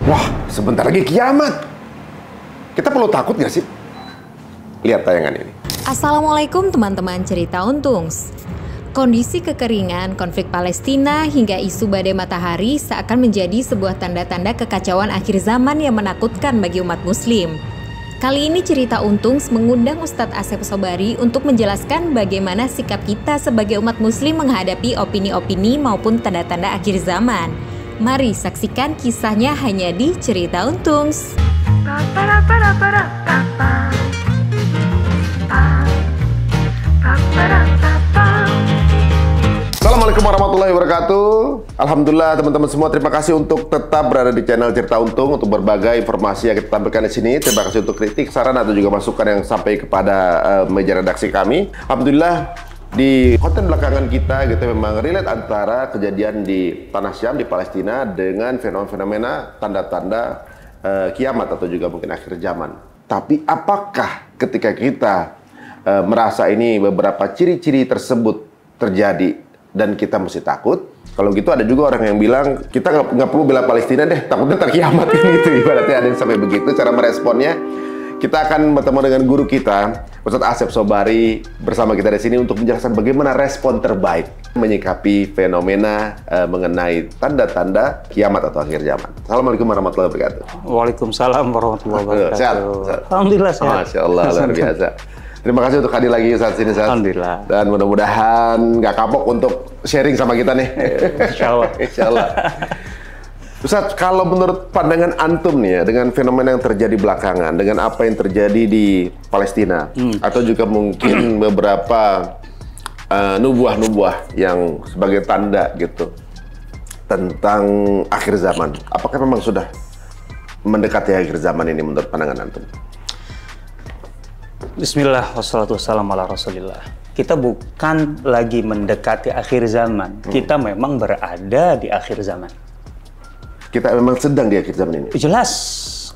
Wah, sebentar lagi kiamat. Kita perlu takut nggak sih? Lihat tayangan ini. Assalamualaikum teman-teman cerita Untungs. Kondisi kekeringan, konflik Palestina, hingga isu badai matahari seakan menjadi sebuah tanda-tanda kekacauan akhir zaman yang menakutkan bagi umat muslim. Kali ini cerita Untungs mengundang Ustadz Asep Sobari untuk menjelaskan bagaimana sikap kita sebagai umat muslim menghadapi opini-opini maupun tanda-tanda akhir zaman. Mari saksikan kisahnya hanya di Cerita Untungs. Assalamualaikum warahmatullahi wabarakatuh. Alhamdulillah teman-teman semua, terima kasih untuk tetap berada di channel Cerita Untung untuk berbagai informasi yang kita tampilkan di sini. Terima kasih untuk kritik, saran atau juga masukan yang sampai kepada meja redaksi kami. Alhamdulillah di konten belakangan kita gitu memang relate antara kejadian di Tanah Syam di Palestina dengan fenomena tanda-tanda kiamat atau juga mungkin akhir zaman. Tapi apakah ketika kita merasa ini beberapa ciri-ciri tersebut terjadi dan kita mesti takut? Kalau gitu ada juga orang yang bilang kita nggak perlu bela Palestina deh, takutnya terkiamat ini gitu. Ibaratnya ada yang sampai begitu. Cara meresponnya, kita akan bertemu dengan guru kita, Ustadz Asep Sobari, bersama kita di sini untuk menjelaskan bagaimana respon terbaik menyikapi fenomena mengenai tanda-tanda kiamat atau akhir zaman. Assalamualaikum warahmatullahi wabarakatuh. Waalaikumsalam warahmatullahi wabarakatuh. Sehat? Alhamdulillah sehat. Masya Allah, luar biasa. Terima kasih untuk hadir lagi saat sini, Ustadz. Alhamdulillah. Dan mudah-mudahan nggak kapok untuk sharing sama kita nih. Insya Allah. Insya Allah. Ustadz, kalau menurut pandangan antum nih ya, dengan fenomena yang terjadi belakangan, dengan apa yang terjadi di Palestina, atau juga mungkin beberapa nubuah-nubuah yang sebagai tanda gitu tentang akhir zaman, apakah memang sudah mendekati akhir zaman ini menurut pandangan antum? Bismillah, wassalatu wassalamu ala rasulillah. Kita bukan lagi mendekati akhir zaman, kita memang berada di akhir zaman. Kita memang sedang di akhir zaman ini? Jelas.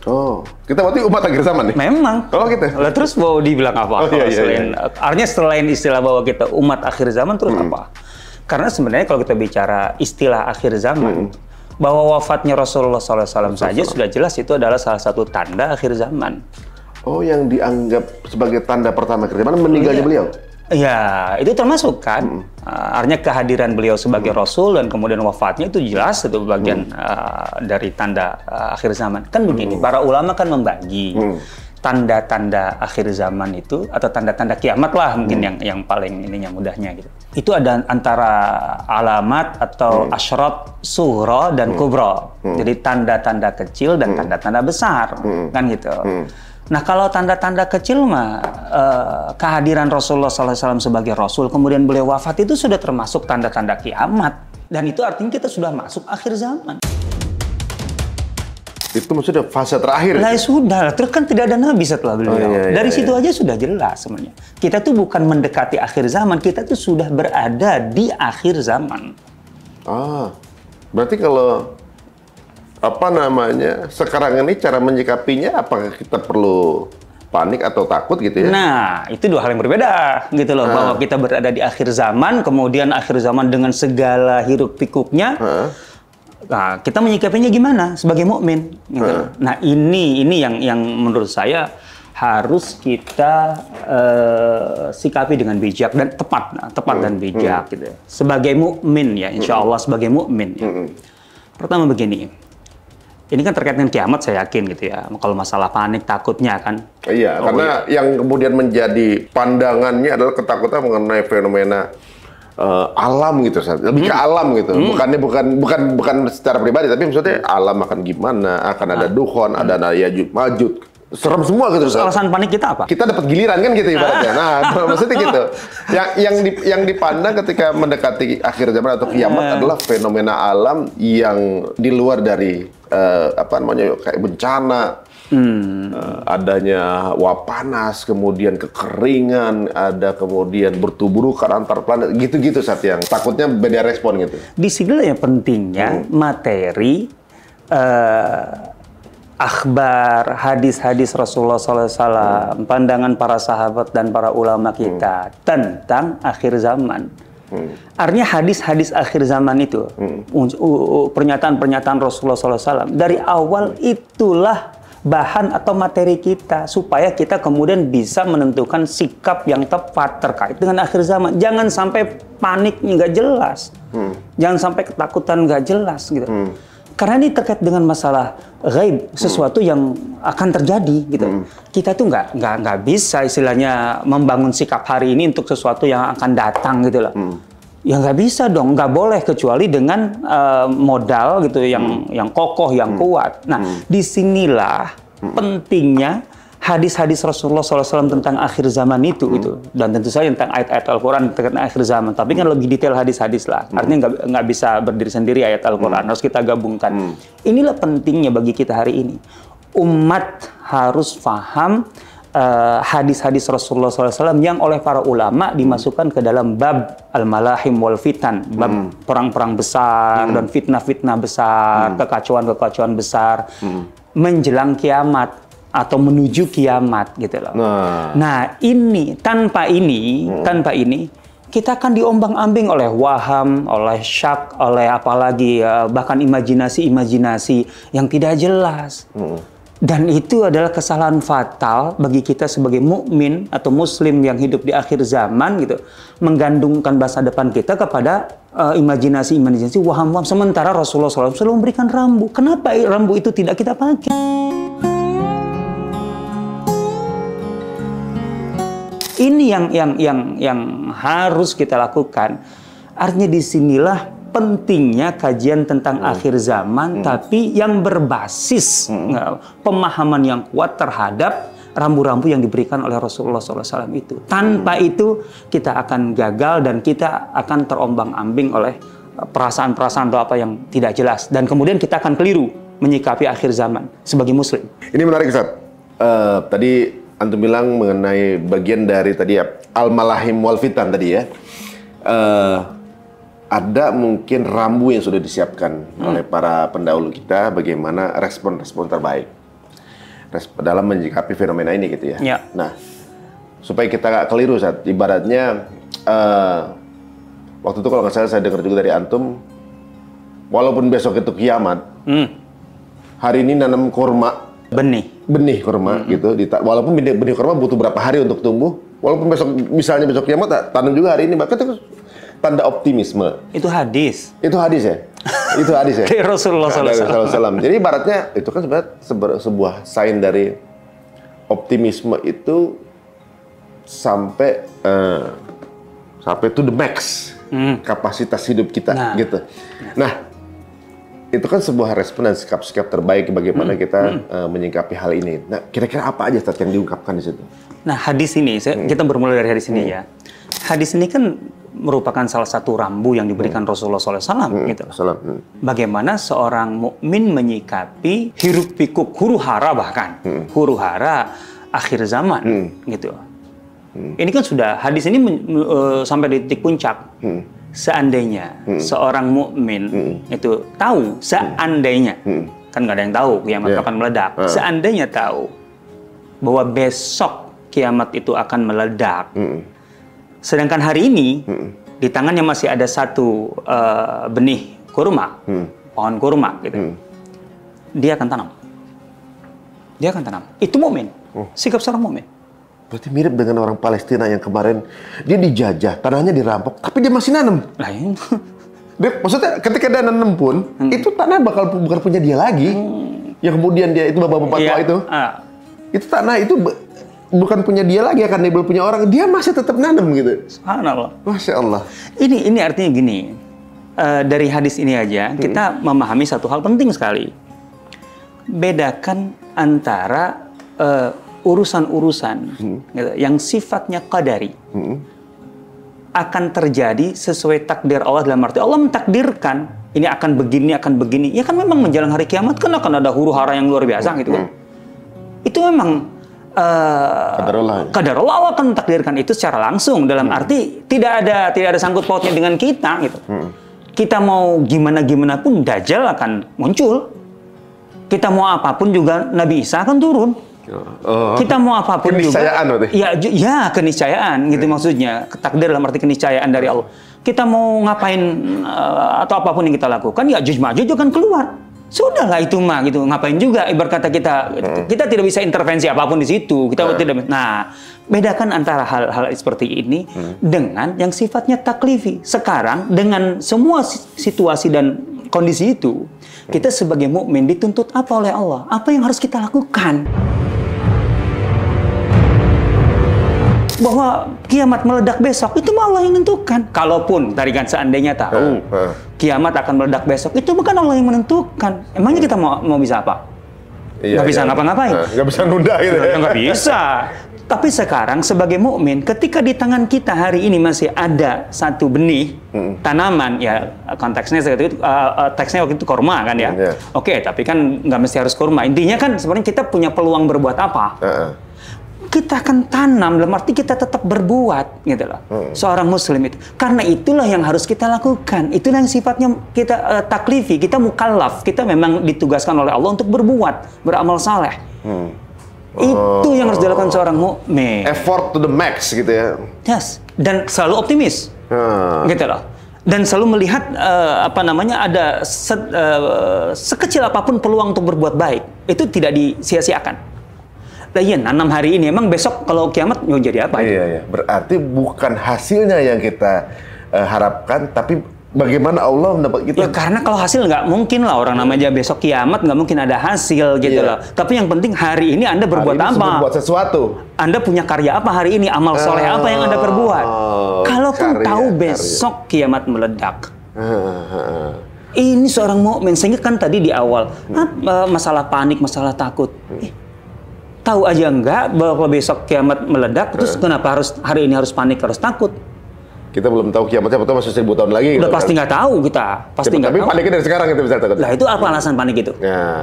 Oh, kita berarti umat akhir zaman nih? Memang. Oh gitu? Lah terus mau dibilang apa? Oh, iya. Artinya selain istilah bahwa kita umat akhir zaman, terus apa? Karena sebenarnya kalau kita bicara istilah akhir zaman, bahwa wafatnya Rasulullah SAW saja sudah jelas itu adalah salah satu tanda akhir zaman. Oh, yang dianggap sebagai tanda pertama akhir zaman meninggalnya beliau? Ya, itu termasuk kan. Artinya kehadiran beliau sebagai Rasul dan kemudian wafatnya itu jelas itu bagian dari tanda akhir zaman. Kan begini, para ulama kan membagi tanda-tanda akhir zaman itu atau tanda-tanda kiamat lah mungkin yang paling ininya mudahnya gitu. Itu ada antara alamat atau asyrat sughra dan kubra. Jadi tanda-tanda kecil dan tanda-tanda besar kan gitu. Nah, kalau tanda-tanda kecil mah kehadiran Rasulullah SAW sebagai Rasul, kemudian beliau wafat itu sudah termasuk tanda-tanda kiamat. Dan itu artinya kita sudah masuk akhir zaman. Itu maksudnya fase terakhir? Lah sudah, terus kan tidak ada nabi setelah beliau. Dari situ aja sudah jelas sebenarnya. Kita tuh bukan mendekati akhir zaman, kita tuh sudah berada di akhir zaman. Ah, berarti kalau sekarang ini cara menyikapinya, apakah kita perlu panik atau takut gitu ya? Nah, itu dua hal yang berbeda gitu loh. Bahwa kita berada di akhir zaman, kemudian akhir zaman dengan segala hiruk pikuknya. Nah, kita menyikapinya gimana sebagai mukmin gitu. Nah, ini yang menurut saya harus kita sikapi dengan bijak dan tepat dan bijak gitu. Sebagai mukmin ya, insya Allah sebagai mukmin ya. Pertama begini. Ini kan terkait dengan kiamat, saya yakin gitu ya. Kalau masalah panik, takutnya kan. Iya, karena yang kemudian menjadi pandangannya adalah ketakutan mengenai fenomena alam gitu, lebih ke alam gitu. Bukan secara pribadi, tapi maksudnya alam akan gimana, akan ada dukhon, ada Ya'juj Ma'juj. Serem semua gitu. Terus alasan panik kita apa? Kita dapat giliran kan gitu ibaratnya. Nah, maksudnya gitu. Yang dipandang ketika mendekati akhir zaman atau kiamat adalah fenomena alam yang di luar dari kayak bencana, adanya wabah panas, kemudian kekeringan, ada kemudian bertuburukan antar planet, gitu-gitu saat yang takutnya beda respon gitu. Di sini yang pentingnya materi akhbar, hadis-hadis Rasulullah SAW, pandangan para sahabat dan para ulama kita tentang akhir zaman. Artinya hadis-hadis akhir zaman itu, pernyataan-pernyataan Rasulullah SAW dari awal itulah bahan atau materi kita supaya kita kemudian bisa menentukan sikap yang tepat terkait dengan akhir zaman. Jangan sampai panik nggak jelas, jangan sampai ketakutan nggak jelas gitu. Karena ini terkait dengan masalah ghaib, sesuatu yang akan terjadi gitu. Kita tuh nggak bisa istilahnya membangun sikap hari ini untuk sesuatu yang akan datang gitu loh. Ya nggak bisa dong, nggak boleh kecuali dengan modal gitu yang kokoh, yang kuat. Nah, disinilah pentingnya hadis-hadis Rasulullah SAW tentang akhir zaman itu, dan tentu saja tentang ayat-ayat Al-Quran tentang akhir zaman. Tapi kan lebih detail hadis-hadis lah. Artinya nggak bisa berdiri sendiri ayat Al-Quran, harus kita gabungkan. Inilah pentingnya bagi kita hari ini. Umat harus paham hadis-hadis Rasulullah SAW yang oleh para ulama dimasukkan ke dalam bab al-malahim wal fitan, bab perang-perang besar dan fitnah-fitnah besar, kekacauan-kekacauan besar menjelang kiamat atau menuju kiamat gitu loh. Nah, ini tanpa ini kita akan diombang-ambing oleh waham, oleh syak, oleh apalagi bahkan imajinasi-imajinasi yang tidak jelas. Dan itu adalah kesalahan fatal bagi kita sebagai mukmin atau muslim yang hidup di akhir zaman gitu, menggantungkan masa depan kita kepada imajinasi-imajinasi waham-waham, sementara Rasulullah SAW selalu memberikan rambu. Kenapa rambu itu tidak kita pakai? Ini yang harus kita lakukan. Artinya disinilah pentingnya kajian tentang akhir zaman, tapi yang berbasis pemahaman yang kuat terhadap rambu-rambu yang diberikan oleh Rasulullah SAW itu. Tanpa itu kita akan gagal dan kita akan terombang-ambing oleh perasaan-perasaan atau apa yang tidak jelas. Dan kemudian kita akan keliru menyikapi akhir zaman sebagai muslim. Ini menarik, Ustaz. Tadi antum bilang mengenai bagian dari tadi al-malahim wal fitan tadi ya. Ada mungkin rambu yang sudah disiapkan oleh para pendahulu kita bagaimana respon-respon terbaik dalam menyikapi fenomena ini gitu ya. Nah, supaya kita nggak keliru, Ustaz, ibaratnya waktu itu kalau nggak salah saya dengar juga dari antum, walaupun besok itu kiamat, hari ini nanam kurma, benih kurma gitu, walaupun benih kurma butuh berapa hari untuk tumbuh, walaupun misalnya besok kiamat tanam juga hari ini, maka itu tanda optimisme. Itu hadis ya? Itu hadis ya? Dari Rasulullah SAW. Jadi ibaratnya itu kan sebenarnya sebuah sign dari optimisme itu sampai to the max kapasitas hidup kita gitu. Nah, itu kan sebuah respon dan sikap-sikap terbaik bagaimana kita menyikapi hal ini. Nah, kira-kira apa aja Ustaz yang diungkapkan di situ? Nah, hadis ini, kita bermula dari hadis ini ya. Hadis ini kan merupakan salah satu rambu yang diberikan Rasulullah SAW gitu. Bagaimana seorang mukmin menyikapi hiruk pikuk huru hara, bahkan huru hara akhir zaman gitu. Ini kan sudah hadis ini sampai di titik puncak. Seandainya seorang mukmin itu tahu, seandainya kan nggak ada yang tahu kiamat akan meledak. Seandainya tahu bahwa besok kiamat itu akan meledak. Sedangkan hari ini di tangannya masih ada satu benih kurma, pohon kurma gitu. Dia akan tanam. Itu mukmin. Sikap seorang mukmin. Berarti mirip dengan orang Palestina yang kemarin dia dijajah, tanahnya dirampok, tapi dia masih nanam. Maksudnya ketika dia nanam pun, itu tanah bukan punya dia lagi. Yang kemudian dia itu bapak-bapak tua itu, itu tanah itu bukan punya dia lagi, akan dia punya orang. Dia masih tetap nanam gitu. Subhanallah. Masya Allah. Ini artinya gini. Dari hadis ini aja kita memahami satu hal penting sekali. Bedakan antara urusan-urusan gitu, yang sifatnya qadari akan terjadi sesuai takdir Allah, dalam arti Allah mentakdirkan ini akan begini. Ya kan memang menjelang hari kiamat kan akan ada huru hara yang luar biasa gitu kan. Itu memang kadar Allah akan mentakdirkan itu secara langsung, dalam arti tidak ada sangkut pautnya dengan kita gitu. Kita mau gimana pun Dajjal akan muncul. Kita mau apapun juga Nabi Isa akan turun. Kita mau apapun keniscayaan juga. Ya keniscayaan gitu maksudnya. Takdir dalam arti keniscayaan dari Allah. kita mau ngapain atau apapun yang kita lakukan, ya Ya'juj Ma'juj akan keluar. Sudahlah itu mah gitu, ngapain juga ibarat kata kita tidak bisa intervensi apapun di situ. Kita tidak. Nah, bedakan antara hal-hal seperti ini dengan yang sifatnya taklifi. Sekarang dengan semua situasi dan kondisi itu, kita sebagai mukmin dituntut apa oleh Allah? Apa yang harus kita lakukan? Bahwa kiamat meledak besok, itu Allah yang menentukan. Kalaupun tadi kan seandainya tahu kiamat akan meledak besok, itu bukan Allah yang menentukan. Emangnya kita mau bisa apa? Nggak bisa ngapa-ngapain. Nggak bisa nunda gitu ya? Nggak bisa. Tapi sekarang sebagai mukmin, ketika di tangan kita hari ini masih ada satu benih tanaman, ya konteksnya teksnya waktu itu kurma kan ya. Oke, tapi kan nggak mesti harus kurma. Intinya kan sebenarnya kita punya peluang berbuat apa? Kita akan tanam, dalam arti kita tetap berbuat, gitu loh. Seorang muslim itu. Karena itulah yang harus kita lakukan. Itulah yang sifatnya kita taklifi, kita mukallaf. Kita memang ditugaskan oleh Allah untuk berbuat, beramal saleh. Itu yang harus dilakukan seorang mukmin. Effort to the max, gitu ya. Yes. Dan selalu optimis, gitu loh. Dan selalu melihat ada sekecil apapun peluang untuk berbuat baik, itu tidak disia-siakan. Nah, iya, nanam hari ini, emang besok kalau kiamat mau jadi apa? Iya. Berarti bukan hasilnya yang kita harapkan, tapi bagaimana Allah mendapat kita. Ya karena kalau hasil nggak mungkin lah, orang namanya besok kiamat nggak mungkin ada hasil gitu loh. Tapi yang penting hari ini Anda berbuat apa? Berbuat sesuatu. Anda punya karya apa hari ini? Amal soleh apa yang Anda perbuat? Kalaupun tahu besok kiamat meledak. Ini seorang mukmin, sehingga kan tadi di awal masalah panik, masalah takut. Tahu aja enggak bahwa besok kiamat meledak, terus kenapa hari ini harus panik, harus takut? Kita belum tahu kiamatnya betul masih 1000 tahun lagi. Udah pasti nggak tahu kita, pasti nggak tahu. Tapi paniknya dari sekarang kita bisa takut. Lah itu apa alasan panik itu?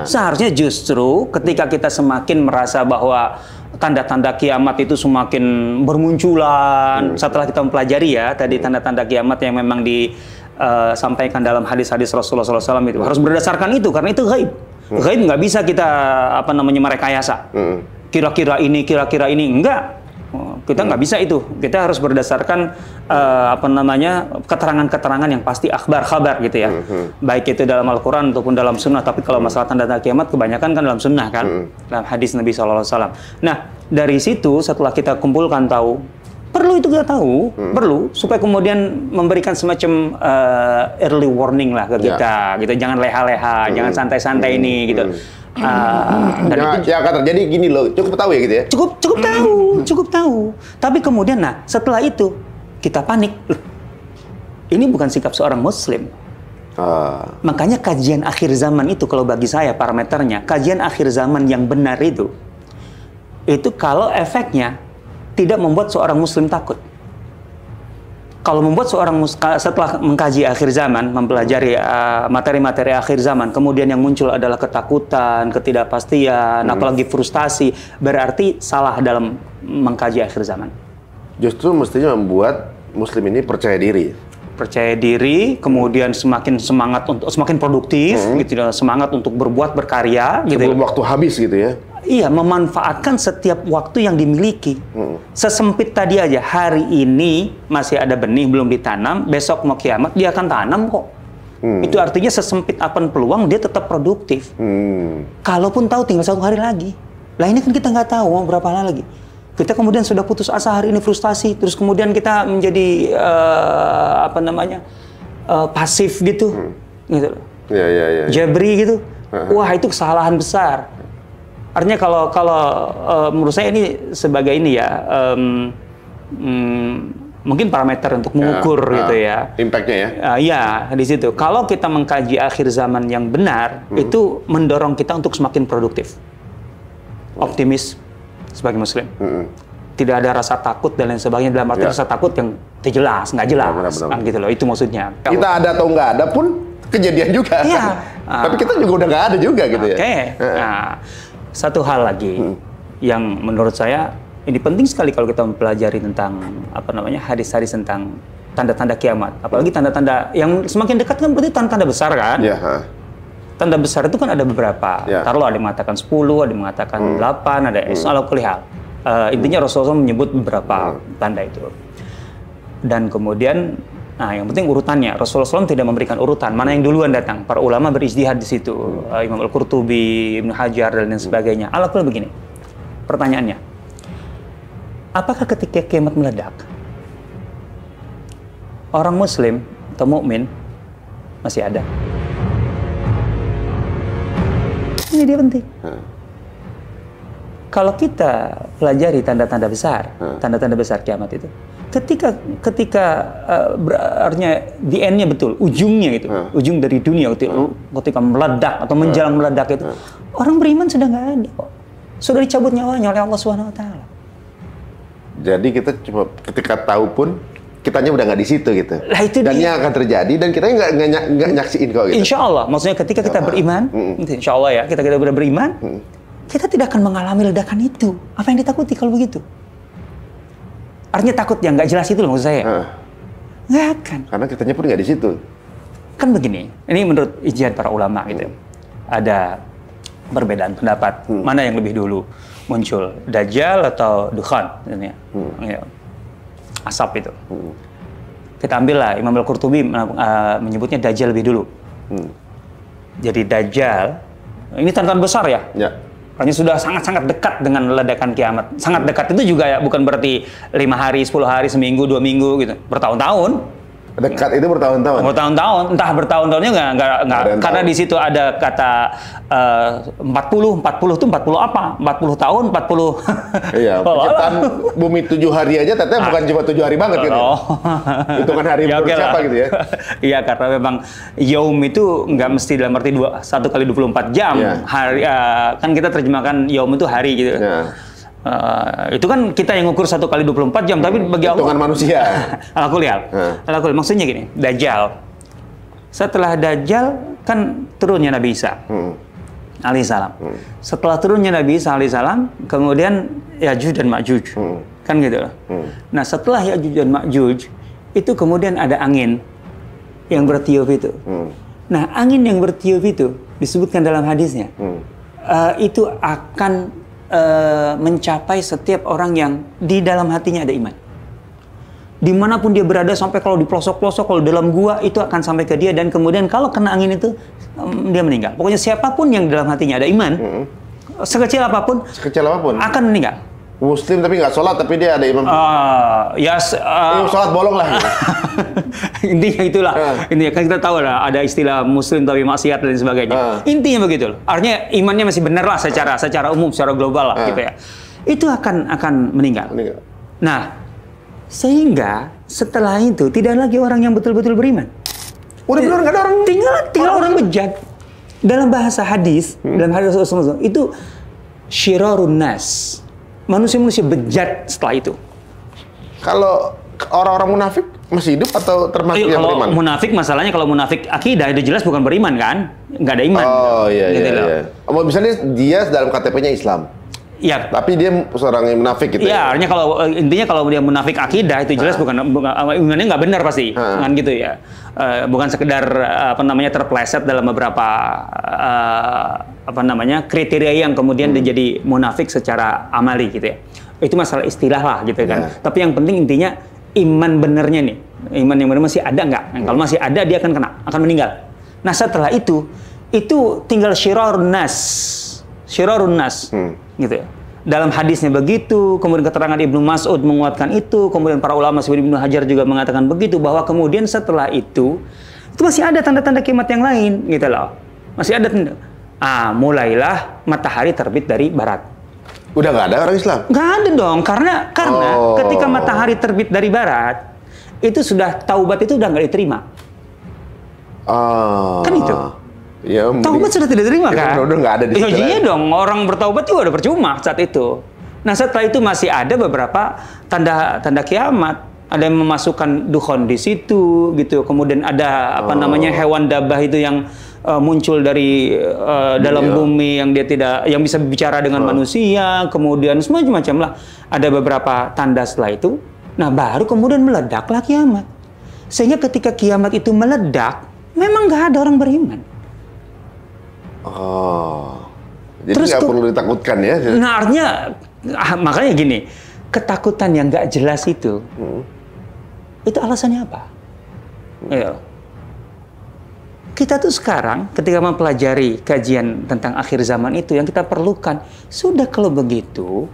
Seharusnya justru ketika kita semakin merasa bahwa tanda-tanda kiamat itu semakin bermunculan, setelah kita mempelajari ya tadi tanda-tanda kiamat yang memang disampaikan dalam hadis-hadis Rasulullah SAW itu harus berdasarkan itu, karena itu gaib. Gaib nggak bisa kita merekayasa. Kira-kira ini enggak. Kita nggak bisa itu. Kita harus berdasarkan keterangan-keterangan yang pasti, kabar gitu ya. Baik itu dalam Al-Quran ataupun dalam Sunnah. Tapi kalau masalah tanda-tanda kiamat kebanyakan kan dalam Sunnah kan, dalam hadis Nabi SAW. Nah dari situ setelah kita kumpulkan tahu, perlu itu kita tahu, perlu supaya kemudian memberikan semacam early warning lah ke kita, gitu. Jangan leha-leha, jangan santai-santai ini, gitu. Dan itu akan terjadi gini loh, cukup tahu ya gitu ya? Cukup tahu. Tapi kemudian, setelah itu kita panik. Ini bukan sikap seorang Muslim. Makanya kajian akhir zaman itu, kalau bagi saya parameternya, kajian akhir zaman yang benar itu kalau efeknya tidak membuat seorang Muslim takut. Kalau membuat seorang setelah mengkaji akhir zaman, mempelajari materi-materi akhir zaman, kemudian yang muncul adalah ketakutan, ketidakpastian, apalagi frustasi, berarti salah dalam mengkaji akhir zaman. Justru mestinya membuat Muslim ini percaya diri. Percaya diri, kemudian semakin semangat untuk semakin produktif, gitu, semangat untuk berbuat, berkarya, gitu. Sebelum waktu habis gitu ya. Iya, memanfaatkan setiap waktu yang dimiliki. Sesempit tadi aja, hari ini masih ada benih belum ditanam, besok mau kiamat dia akan tanam kok. Itu artinya sesempit apapun peluang dia tetap produktif. Kalaupun tahu tinggal 1 hari lagi, lah ini kan kita nggak tahu mau berapa lama lagi. Kita kemudian sudah putus asa hari ini, frustasi, terus kemudian kita menjadi pasif gitu, gitu. Jabri gitu. Wah itu kesalahan besar. Artinya kalau menurut saya ini sebagai ini ya, mungkin parameter untuk mengukur gitu ya. Impact-nya ya? Iya, di situ. Kalau kita mengkaji akhir zaman yang benar, itu mendorong kita untuk semakin produktif. Optimis sebagai Muslim. Tidak ada rasa takut dan lain sebagainya. Dalam arti rasa takut yang jelas, nggak jelas. Kan gitu loh, itu maksudnya. Kita ada atau nggak ada pun kejadian juga. Iya. Tapi kita juga udah nggak ada juga gitu ya. Oke. Nah, satu hal lagi yang menurut saya ini penting sekali kalau kita mempelajari tentang hadis-hadis tentang tanda-tanda kiamat, apalagi tanda-tanda yang semakin dekat kan berarti tanda-tanda besar kan? Tanda besar itu kan ada beberapa. Taruhlah ada yang mengatakan 10, ada yang mengatakan 8, ada ala kulli hal. Intinya Rasulullah menyebut beberapa tanda itu. Dan kemudian Nah, yang penting urutannya. Rasulullah SAW tidak memberikan urutan. Mana yang duluan datang? Para ulama berijtihad di situ. Imam Al-Qurtubi, Ibnu Hajar, dan lain sebagainya. Alaqul begini. Pertanyaannya. Apakah ketika kiamat meledak, orang Muslim atau mukmin masih ada? Ini dia penting. Kalau kita pelajari tanda-tanda besar, tanda-tanda besar kiamat itu, ketika artinya the end-nya betul, ujungnya gitu, ujung dari dunia itu, ketika meledak atau menjelang meledak itu, orang beriman sudah nggak ada kok, sudah dicabut nyawanya oleh Allah Subhanahu Wa Taala. Jadi kita cuma ketika tahu pun kitanya udah nggak di situ gitu. Lah, itu dan yang akan terjadi dan kita nggak nyaksiin kok gitu. Insya Allah, maksudnya ketika kita beriman, insya Allah ya, kita udah beriman, kita tidak akan mengalami ledakan itu. Apa yang ditakuti kalau begitu? Artinya takut yang nggak jelas itu loh maksud saya. Nggak akan. Karena kitanya pun nggak di situ. Kan begini, ini menurut ijtihad para ulama gitu. Ada perbedaan pendapat. Mana yang lebih dulu muncul, Dajjal atau Dukhan? Ya. Asap itu. Kita ambillah Imam Al-Qurtubi menyebutnya Dajjal lebih dulu. Jadi Dajjal, ini tantangan besar ya. Ya. Artinya sudah sangat-sangat dekat dengan ledakan kiamat. Sangat dekat itu juga ya, bukan berarti 5 hari, 10 hari, seminggu, 2 minggu gitu. Bertahun-tahun. Dekat itu bertahun-tahun. Bertahun-tahun, entah bertahun-tahunnya nggak. Karena di situ ada kata 40 itu 40 apa? 40 tahun, 40. Iya, penciptaan bumi 7 hari aja ternyata bukan cuma 7 hari banget gitu. Hitungan hari ya, siapa gitu ya. Iya, karena memang yaum itu nggak mesti dalam arti 1 kali 24 jam. Ya. Hari kan kita terjemahkan yaum itu hari gitu. Ya. Itu kan kita yang ngukur 1 kali 24 jam, tapi bagi Allah hitungan manusia. Alaqul maksudnya gini, Dajjal. Setelah Dajjal kan turunnya Nabi Isa alaihissalam. Setelah turunnya Nabi Isa alaihissalam, kemudian Ya'juj dan Ma'juj. Kan gitu. Nah, setelah Ya'juj dan Ma'juj itu kemudian ada angin yang bertiup itu. Nah, angin yang bertiup itu disebutkan dalam hadisnya. Itu akan mencapai setiap orang yang di dalam hatinya ada iman. Dimanapun dia berada, sampai kalau di pelosok-pelosok, kalau dalam gua, itu akan sampai ke dia. Dan kemudian kalau kena angin itu, dia meninggal. Pokoknya siapapun yang di dalam hatinya ada iman, sekecil apapun akan meninggal. Muslim tapi nggak sholat, tapi dia ada imam. Sholat bolong lah. Gitu. Intinya itulah. Intinya kan kita tahu lah, ada istilah Muslim tapi maksiat dan sebagainya. Intinya begitu. Artinya imannya masih benar lah secara umum, secara global lah gitu ya. Itu akan meninggal. Nah, sehingga setelah itu tidak lagi orang yang betul-betul beriman. Udah benar nggak ada orang. Tinggal orang bejat. Dalam bahasa hadis, dalam hadis Rasulullah itu syirarun nas. Manusia-manusia bejat setelah itu. Kalau orang-orang munafik masih hidup atau termasuk yang beriman? Kalau munafik, masalahnya kalau munafik akidah itu jelas bukan beriman kan? Nggak ada iman. Oh gitu. Iya. Gitu iya. Misalnya dia dalam KTP-nya Islam. Ya. Tapi dia seorang yang munafik gitu. Ya, artinya kalau dia munafik akidah itu jelas bukan imannya nggak benar pasti. Kan gitu ya. Bukan sekedar terpleset dalam beberapa kriteria yang kemudian dia jadi munafik secara amali gitu ya. Itu masalah istilah lah gitu kan. Tapi yang penting intinya iman benernya nih. Iman yang benar masih ada nggak? Kalau masih ada dia akan meninggal. Nah, setelah itu tinggal syirarun nas gitu ya. Dalam hadisnya begitu, kemudian keterangan Ibnu Mas'ud menguatkan itu, kemudian para ulama seperti Ibnu Hajar juga mengatakan begitu, bahwa kemudian setelah itu masih ada tanda-tanda kiamat yang lain gitu loh. Masih ada tanda. Mulailah matahari terbit dari barat. Udah nggak ada orang Islam? Nggak ada dong, karena ketika matahari terbit dari barat, itu sudah taubat itu udah nggak diterima. Kan itu. Ya, taubat sudah tidak diterima kan? Udah nggak ada di situ. Iya dong, orang bertaubat juga udah percuma saat itu. Nah, setelah itu masih ada beberapa tanda kiamat. Ada yang memasukkan dukhon di situ gitu. Kemudian ada hewan dabah itu yang muncul dari dalam bumi yang yang bisa bicara dengan manusia. Kemudian semacam lah. Ada beberapa tanda setelah itu. Nah, baru kemudian meledaklah kiamat. Sehingga ketika kiamat itu meledak, memang nggak ada orang beriman. Jadi nggak perlu ditakutkan ya? Nah, artinya makanya gini, ketakutan yang nggak jelas itu alasannya apa? Ya. Kita tuh sekarang ketika mempelajari kajian tentang akhir zaman itu yang kita perlukan, sudah kalau begitu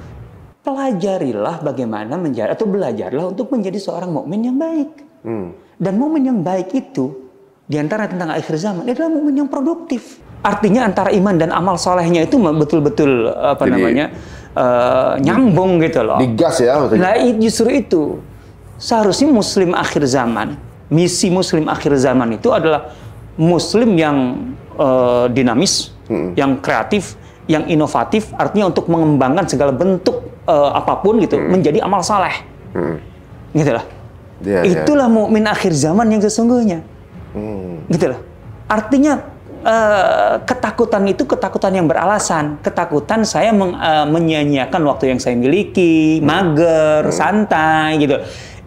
pelajarilah bagaimana menjadi atau belajarlah untuk menjadi seorang mukmin yang baik. Dan mukmin yang baik itu diantara tentang akhir zaman adalah mukmin yang produktif. Artinya antara iman dan amal solehnya itu betul-betul nyambung gitu loh. Digas ya maksudnya. Nah justru itu seharusnya muslim akhir zaman, misi muslim akhir zaman itu adalah muslim yang dinamis, yang kreatif, yang inovatif, artinya untuk mengembangkan segala bentuk apapun gitu menjadi amal saleh, gitu lah. Itulah mukmin akhir zaman yang sesungguhnya, gitu lah. Artinya ketakutan itu ketakutan yang beralasan, ketakutan saya menyia-nyiakan waktu yang saya miliki, mager, santai, gitu.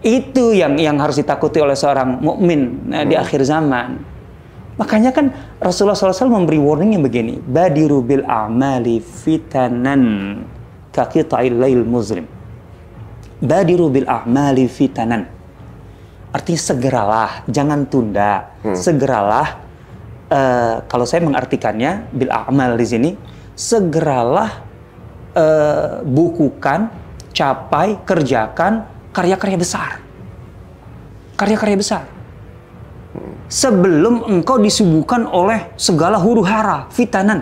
Itu yang harus ditakuti oleh seorang mukmin di akhir zaman. Makanya kan Rasulullah SAW memberi warning yang begini, badiru bil a'mali fitanan kaqita'il lail muzlim. Badiru bil a'mali fitanan. Artinya segeralah, jangan tunda. Segeralah, kalau saya mengartikannya bil a'mal di sini, segeralah bukukan, capai, kerjakan karya-karya besar. Karya-karya besar. Sebelum engkau disuguhkan oleh segala huru-hara, fitanan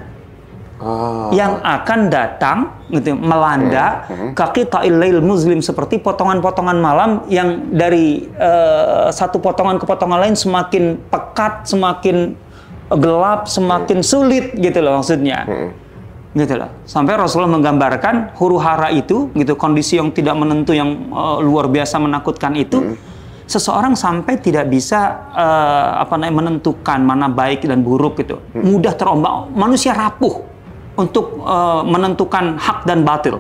yang akan datang gitu, melanda kaqita'il lail muslim, seperti potongan-potongan malam yang dari satu potongan ke potongan lain semakin pekat, semakin gelap, semakin sulit gitu loh maksudnya. Gitu loh. Sampai Rasulullah menggambarkan huru-hara itu gitu, kondisi yang tidak menentu yang luar biasa menakutkan itu. Seseorang sampai tidak bisa menentukan mana baik dan buruk gitu. Mudah terombak, manusia rapuh untuk menentukan hak dan batil.